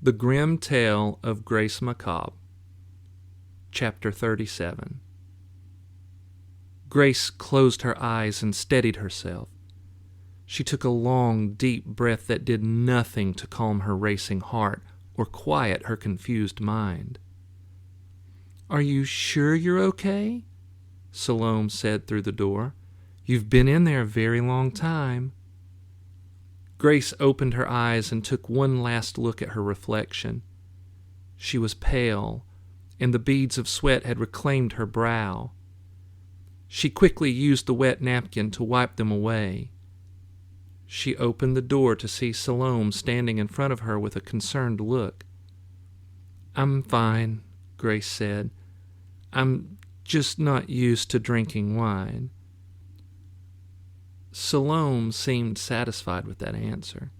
The Grim Tale of Grace Macabre, Chapter 37. Grace closed her eyes and steadied herself. She took a long, deep breath that did nothing to calm her racing heart or quiet her confused mind. "Are you sure you're okay?" Salome said through the door. "You've been in there a very long time." Grace opened her eyes and took one last look at her reflection. She was pale, and the beads of sweat had reclaimed her brow. She quickly used the wet napkin to wipe them away. She opened the door to see Salome standing in front of her with a concerned look. "I'm fine," Grace said. "I'm just not used to drinking wine." Salome seemed satisfied with that answer.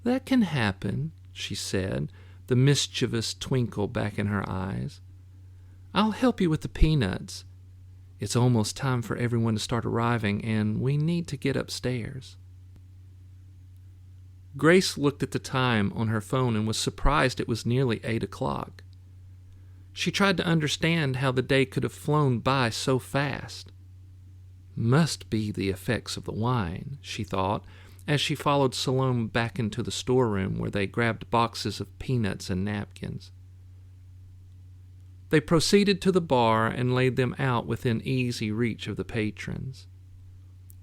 "That can happen," she said, the mischievous twinkle back in her eyes. "I'll help you with the peanuts. It's almost time for everyone to start arriving, and we need to get upstairs." Grace looked at the time on her phone and was surprised it was nearly 8 o'clock. She tried to understand how the day could have flown by so fast. "Must be the effects of the wine," she thought, as she followed Salome back into the storeroom where they grabbed boxes of peanuts and napkins. They proceeded to the bar and laid them out within easy reach of the patrons.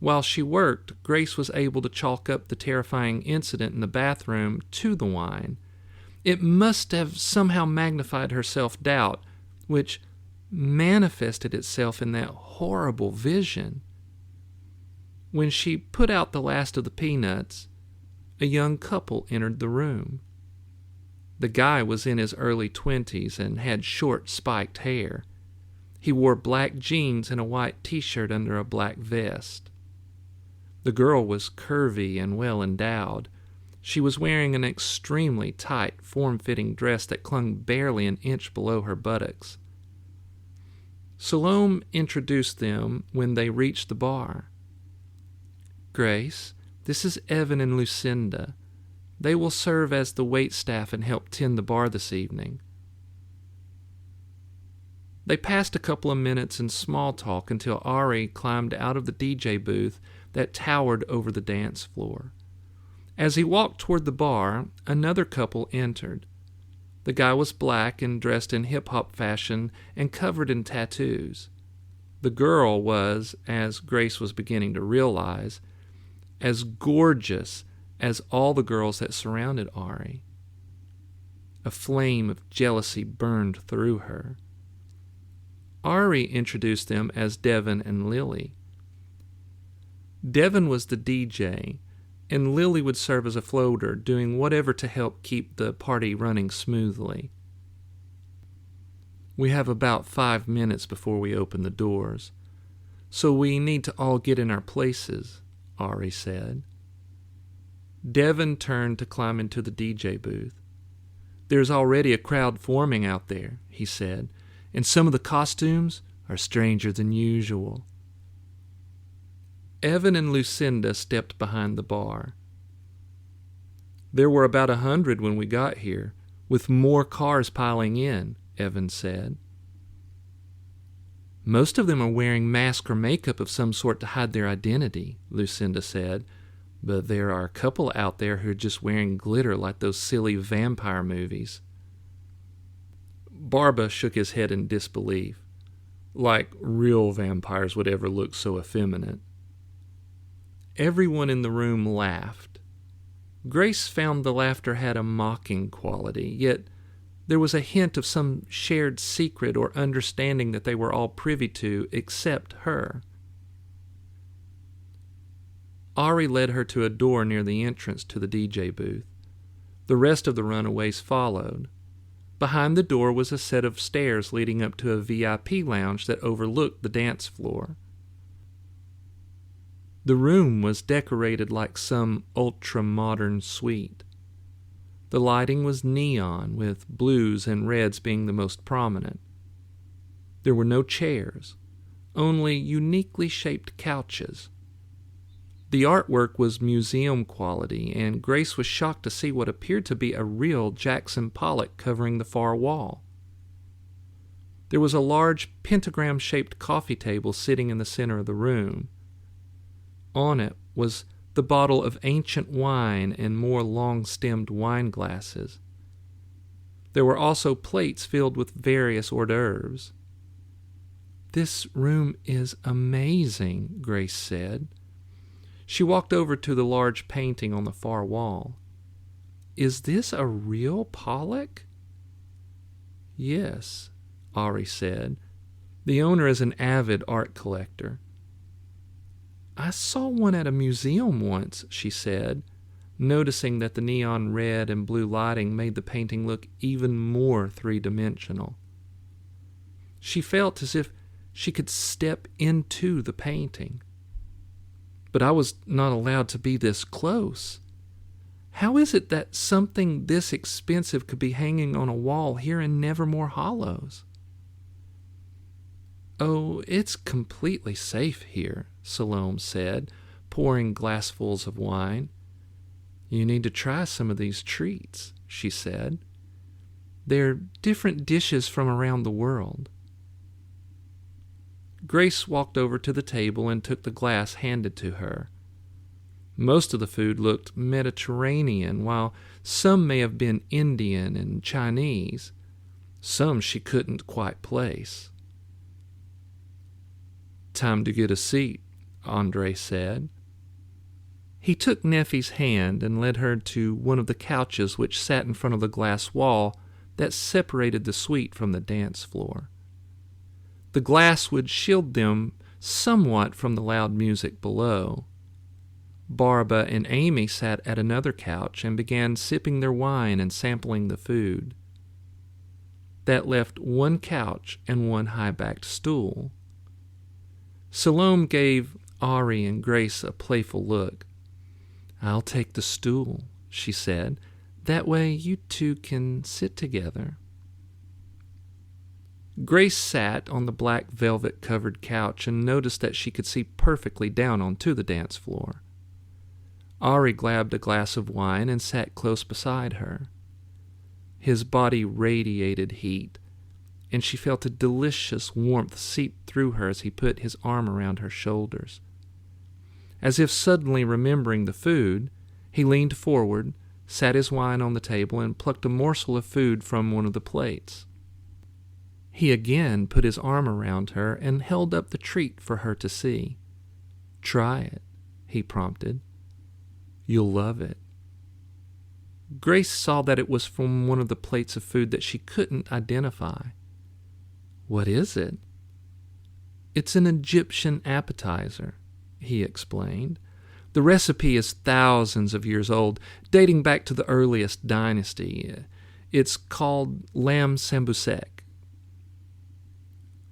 While she worked, Grace was able to chalk up the terrifying incident in the bathroom to the wine. It must have somehow magnified her self-doubt, which manifested itself in that horrible vision. When she put out the last of the peanuts, a young couple entered the room. The guy was in his early 20s and had short, spiked hair. He wore black jeans and a white t-shirt under a black vest. The girl was curvy and well-endowed. She was wearing an extremely tight, form-fitting dress that clung barely an inch below her buttocks. Salome introduced them when they reached the bar. "Grace, this is Evan and Lucinda. They will serve as the waitstaff and help tend the bar this evening." They passed a couple of minutes in small talk until Ari climbed out of the DJ booth that towered over the dance floor. As he walked toward the bar, another couple entered. The guy was black and dressed in hip-hop fashion and covered in tattoos. The girl was, as Grace was beginning to realize, as gorgeous as all the girls that surrounded Ari. A flame of jealousy burned through her. Ari introduced them as Devin and Lily. Devin was the DJ, and Lily would serve as a floater, doing whatever to help keep the party running smoothly. "We have about 5 minutes before we open the doors, so we need to all get in our places," Ari said. Devin turned to climb into the DJ booth. "There's already a crowd forming out there," he said, "and some of the costumes are stranger than usual." Evan and Lucinda stepped behind the bar. "There were about 100 when we got here, with more cars piling in," Evan said. "Most of them are wearing masks or makeup of some sort to hide their identity," Lucinda said, "but there are a couple out there who are just wearing glitter like those silly vampire movies." Barba shook his head in disbelief. "Like real vampires would ever look so effeminate." Everyone in the room laughed. Grace found the laughter had a mocking quality, yet there was a hint of some shared secret or understanding that they were all privy to except her. Ari led her to a door near the entrance to the DJ booth. The rest of the runaways followed. Behind the door was a set of stairs leading up to a VIP lounge that overlooked the dance floor. The room was decorated like some ultra-modern suite. The lighting was neon, with blues and reds being the most prominent. There were no chairs, only uniquely shaped couches. The artwork was museum quality, and Grace was shocked to see what appeared to be a real Jackson Pollock covering the far wall. There was a large pentagram-shaped coffee table sitting in the center of the room. On it was the bottle of ancient wine and more long-stemmed wine glasses. There were also plates filled with various hors d'oeuvres. "This room is amazing," Grace said. She walked over to the large painting on the far wall. "Is this a real Pollock?" "Yes," Ari said. "The owner is an avid art collector." "I saw one at a museum once," she said, noticing that the neon red and blue lighting made the painting look even more three-dimensional. She felt as if she could step into the painting. "But I was not allowed to be this close. How is it that something this expensive could be hanging on a wall here in Nevermore Hollows?" "Oh, it's completely safe here," Salome said, pouring glassfuls of wine. "You need to try some of these treats," she said. "They're different dishes from around the world." Grace walked over to the table and took the glass handed to her. Most of the food looked Mediterranean, while some may have been Indian and Chinese. Some she couldn't quite place. "Time to get a seat," Andre said. He took Neffy's hand and led her to one of the couches which sat in front of the glass wall that separated the suite from the dance floor. The glass would shield them somewhat from the loud music below. Barbara and Amy sat at another couch and began sipping their wine and sampling the food. That left one couch and one high-backed stool. Salome gave Ari and Grace a playful look. "I'll take the stool," she said. "That way you two can sit together." Grace sat on the black velvet-covered couch and noticed that she could see perfectly down onto the dance floor. Ari grabbed a glass of wine and sat close beside her. His body radiated heat, and she felt a delicious warmth seep through her as he put his arm around her shoulders. As if suddenly remembering the food, he leaned forward, sat his wine on the table, and plucked a morsel of food from one of the plates. He again put his arm around her and held up the treat for her to see. "Try it," he prompted. "You'll love it." Grace saw that it was from one of the plates of food that she couldn't identify. "What is it?" "It's an Egyptian appetizer," he explained. "The recipe is thousands of years old, dating back to the earliest dynasty. It's called lamb sambusek."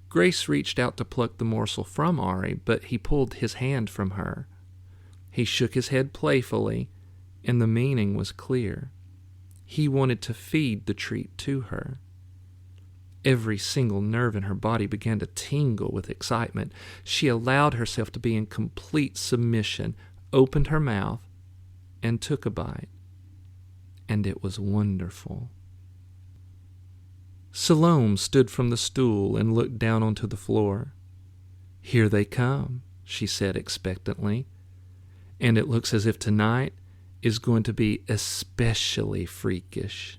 Grace reached out to pluck the morsel from Ari, but he pulled his hand from her. He shook his head playfully, and the meaning was clear. He wanted to feed the treat to her. Every single nerve in her body began to tingle with excitement. She allowed herself to be in complete submission, opened her mouth, and took a bite. And it was wonderful. Salome stood from the stool and looked down onto the floor. "Here they come," she said expectantly. "And it looks as if tonight is going to be especially freakish."